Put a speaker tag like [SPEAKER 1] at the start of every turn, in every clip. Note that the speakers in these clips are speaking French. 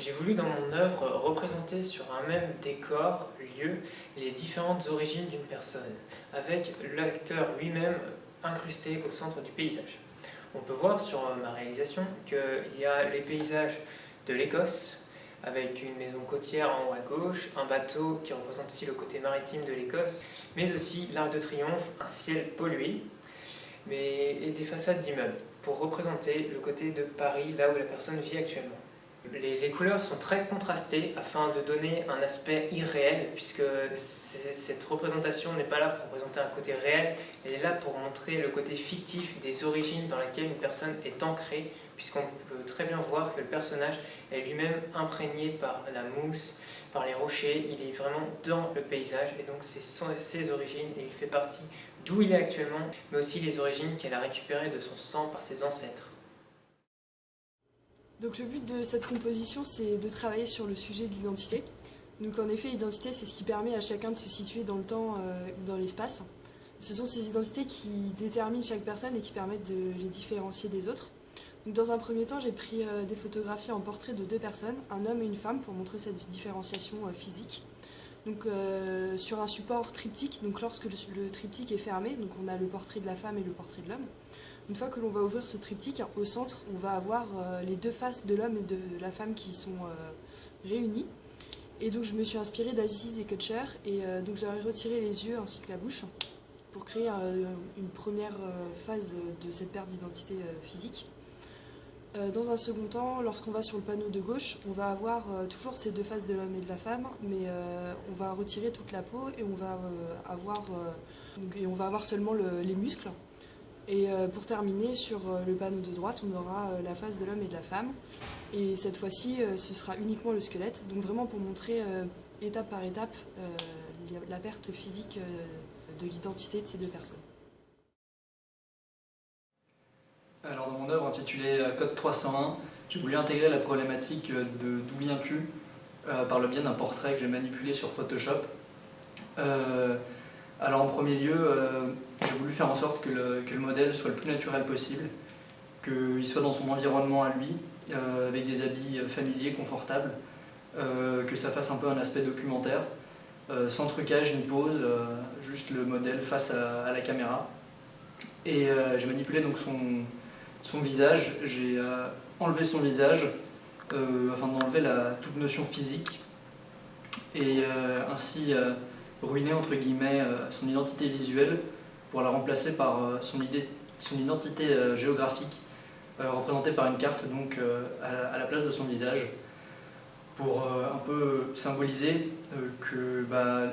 [SPEAKER 1] j'ai voulu dans mon œuvre représenter sur un même décor, lieu, les différentes origines d'une personne, avec l'acteur lui-même incrusté au centre du paysage. On peut voir sur ma réalisation qu'il y a les paysages de l'Écosse, avec une maison côtière en haut à gauche, un bateau qui représente aussi le côté maritime de l'Écosse, mais aussi l'Arc de Triomphe, un ciel pollué, et des façades d'immeubles, pour représenter le côté de Paris, là où la personne vit actuellement. Les couleurs sont très contrastées afin de donner un aspect irréel, puisque cette représentation n'est pas là pour représenter un côté réel, elle est là pour montrer le côté fictif des origines dans lesquelles une personne est ancrée, puisqu'on peut très bien voir que le personnage est lui-même imprégné par la mousse, par les rochers, il est vraiment dans le paysage, et donc c'est ses origines, et il fait partie d'où il est actuellement, mais aussi les origines qu'elle a récupérées de son sang par ses ancêtres.
[SPEAKER 2] Donc le but de cette composition, c'est de travailler sur le sujet de l'identité. Donc en effet, l'identité, c'est ce qui permet à chacun de se situer dans le temps, dans l'espace. Ce sont ces identités qui déterminent chaque personne et qui permettent de les différencier des autres. Donc dans un premier temps, j'ai pris des photographies en portrait de deux personnes, un homme et une femme, pour montrer cette différenciation physique. Donc sur un support triptyque, donc lorsque le triptyque est fermé, donc on a le portrait de la femme et le portrait de l'homme. Une fois que l'on va ouvrir ce triptyque, au centre, on va avoir les deux faces de l'homme et de la femme qui sont réunies. Et donc je me suis inspirée d'Aziz et Kutcher, et donc je leur ai retiré les yeux ainsi que la bouche pour créer une première phase de cette perte d'identité physique. Dans un second temps, lorsqu'on va sur le panneau de gauche, on va avoir toujours ces deux faces de l'homme et de la femme, mais on va retirer toute la peau et on va avoir seulement les muscles. Et pour terminer, sur le panneau de droite, on aura la face de l'homme et de la femme. Et cette fois-ci, ce sera uniquement le squelette. Donc vraiment pour montrer étape par étape la perte physique de l'identité de ces deux personnes.
[SPEAKER 3] Alors dans mon œuvre intitulée Code 301, j'ai voulu intégrer la problématique de d'où viens-tu par le biais d'un portrait que j'ai manipulé sur Photoshop. Alors en premier lieu, j'ai voulu faire en sorte que le modèle soit le plus naturel possible, qu'il soit dans son environnement à lui, avec des habits familiers, confortables, que ça fasse un peu un aspect documentaire, sans trucage ni pose, juste le modèle face à la caméra. Et j'ai manipulé donc son visage, j'ai enlevé son visage afin d'enlever toute notion physique et ainsi ruiner entre guillemets son identité visuelle pour la remplacer par son identité géographique représentée par une carte donc à la place de son visage pour un peu symboliser que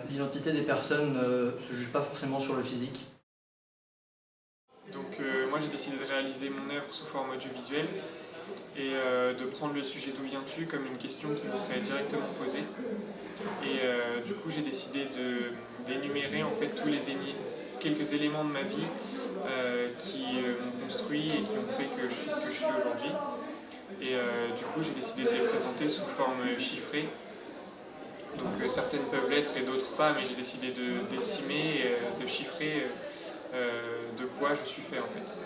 [SPEAKER 3] l'identité des personnes ne se juge pas forcément sur le physique.
[SPEAKER 4] Donc moi j'ai décidé de réaliser mon œuvre sous forme audiovisuelle et de prendre le sujet d'où viens-tu comme une question qui me serait directement posée. Et du coup j'ai décidé d'énumérer en fait quelques éléments de ma vie qui m'ont construit et qui ont fait que je suis ce que je suis aujourd'hui. Et du coup j'ai décidé de les présenter sous forme chiffrée. Donc certaines peuvent l'être et d'autres pas, mais j'ai décidé d'estimer et de chiffrer de quoi je suis fait en fait.